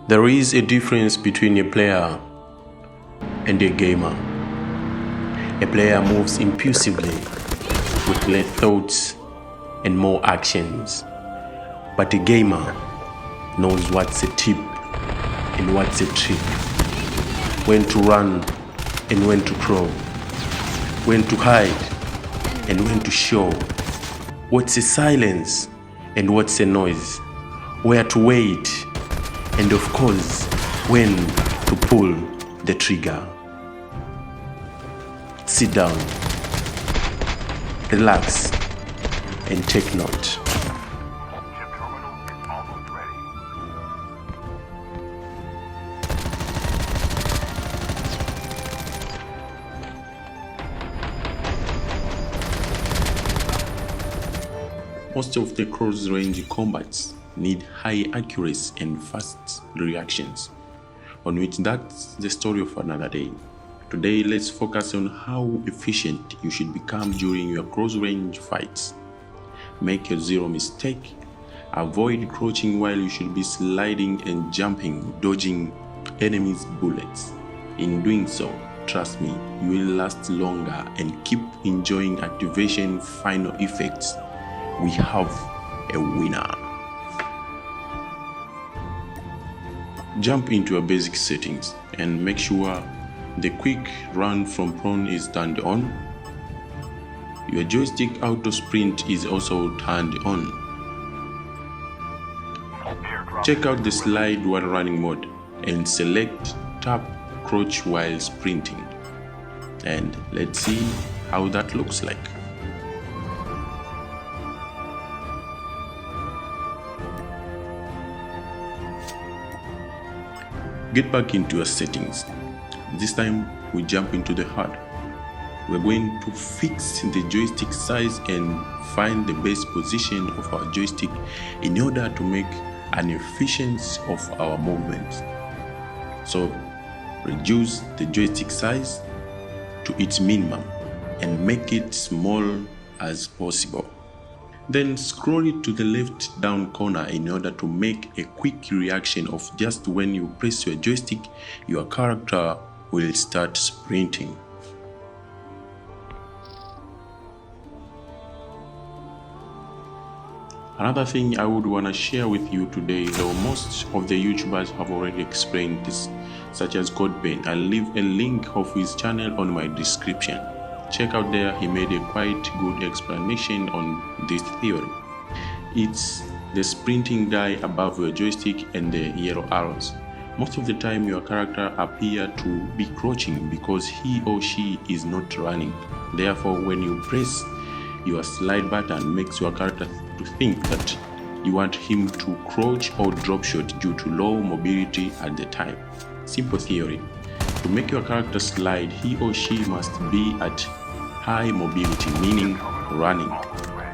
There is a difference between a player and a gamer. A player moves impulsively with less thoughts and more actions. But a gamer knows what's a tip and what's a trick, when to run and when to crawl, when to hide and when to show, what's a silence and what's a noise, where to wait, and of course, when to pull the trigger. Sit down, relax, and take note. Most of the close-range combats need high accuracy and fast reactions, on which that's the story of another day. Today, let's focus on how efficient you should become during your close-range fights. Make your zero mistake. Avoid crouching while you should be sliding and jumping, dodging enemies' bullets. In doing so, trust me, you will last longer and keep enjoying activation final effects. We have a winner. Jump into your basic settings and make sure the quick run from prone is turned on. Your joystick auto sprint is also turned on. Check out the slide while running mode and select tap crouch while sprinting. And let's see how that looks like. Get back into your settings. This time we jump into the HUD. We're going to fix the joystick size and find the best position of our joystick in order to make an efficiency of our movements. So reduce the joystick size to its minimum and make it small as possible. Then scroll it to the left down corner in order to make a quick reaction of just when you press your joystick, your character will start sprinting. Another thing I would want to share with you today, though most of the YouTubers have already explained this, such as CoD. I'll leave a link of his channel on my description. Check out there, he made a quite good explanation on this theory. It's the sprinting die above your joystick and the yellow arrows. Most of the time your character appears to be crouching because he or she is not running. Therefore, when you press your slide button, makes your character to think that you want him to crouch or drop shot due to low mobility at the time. Simple theory. To make your character slide, he or she must be at high mobility, meaning running.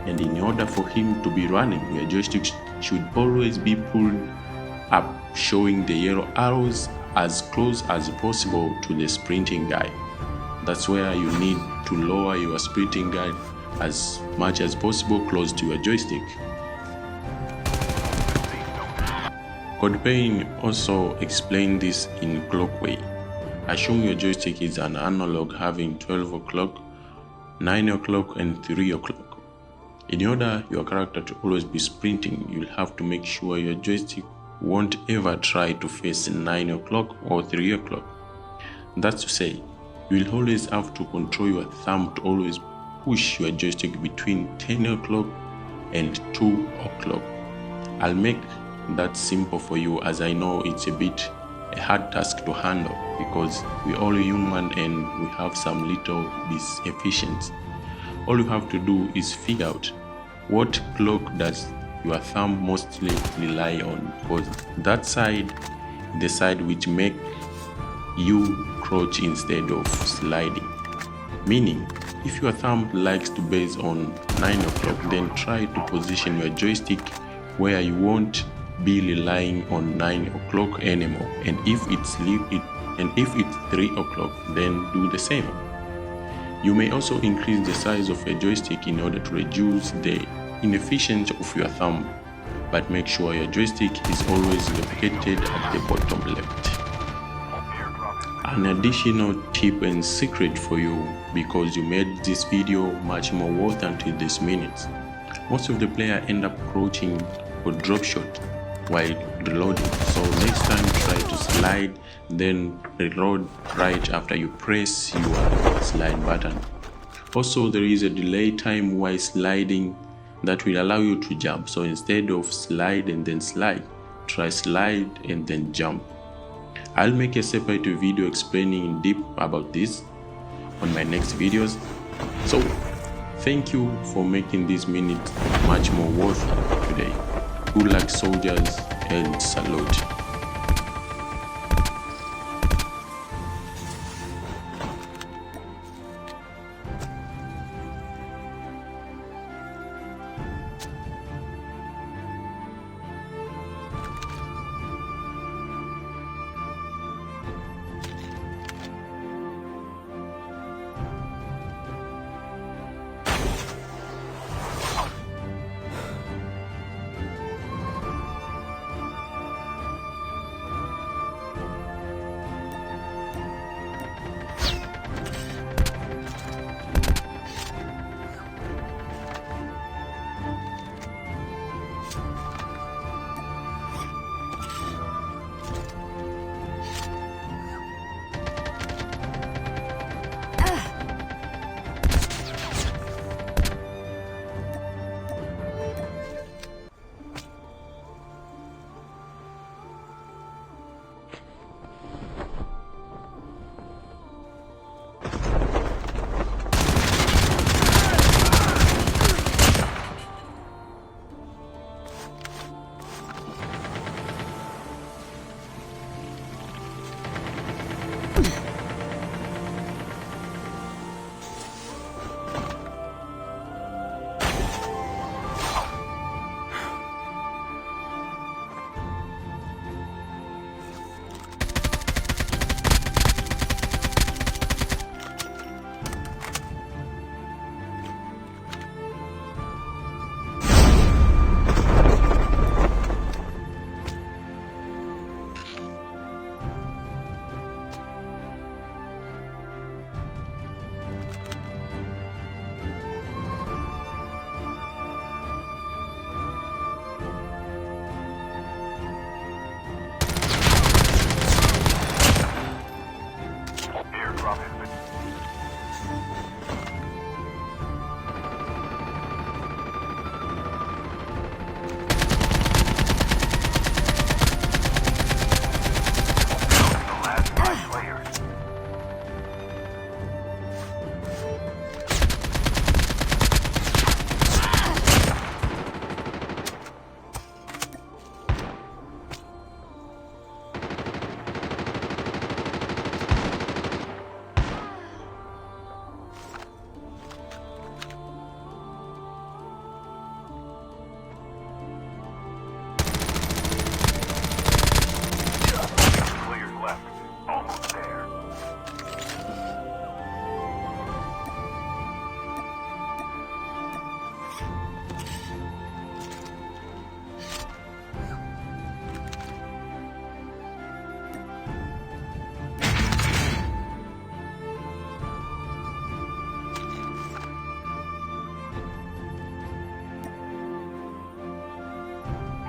And in order for him to be running, your joystick should always be pulled up, showing the yellow arrows as close as possible to the sprinting guy. That's where you need to lower your sprinting guy as much as possible close to your joystick. CoD also explained this in clockway. Assume your joystick is an analog having 12 o'clock, 9 o'clock and 3 o'clock. In order your character to always be sprinting, you'll have to make sure your joystick won't ever try to face 9 o'clock or 3 o'clock. That's to say, you'll always have to control your thumb to always push your joystick between 10 o'clock and 2 o'clock. I'll make that simple for you, as I know it's a hard task to handle because we're all human and we have some little inefficiency. All you have to do is figure out what clock does your thumb mostly rely on, because that side, the side which make you crouch instead of sliding. Meaning, if your thumb likes to base on 9 o'clock, then try to position your joystick where you won't be relying on 9 o'clock anymore. And if it's 3 o'clock, then do the same. You may also increase the size of a joystick in order to reduce the inefficiency of your thumb but make sure your joystick is always located at the bottom left. An additional tip and secret for you, because you made this video much more worth until this minute. Most of the players end up crouching or drop shot while reloading, so next time try to slide, then reload right after you press your slide button. Also, there is a delay time while sliding that will allow you to jump, so instead of slide and then slide, try slide and then jump. I'll make a separate video explaining in deep about this on my next videos. So thank you for making this minute much more worth today. Good luck, soldiers, and salute.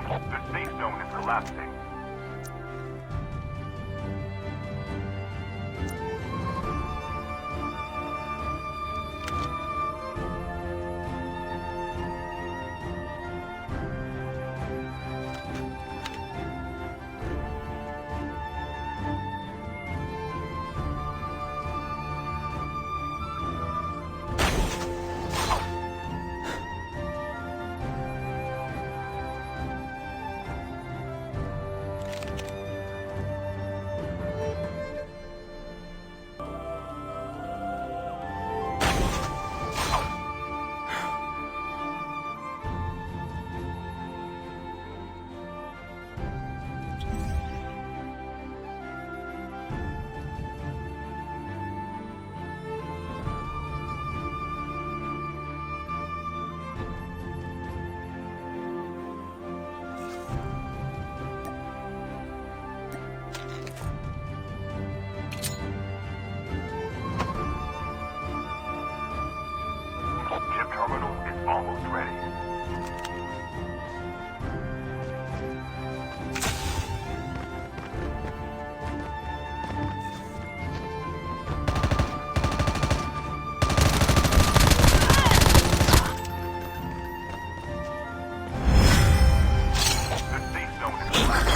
The safe zone is collapsing. Almost ready. The safe zone is collapsing.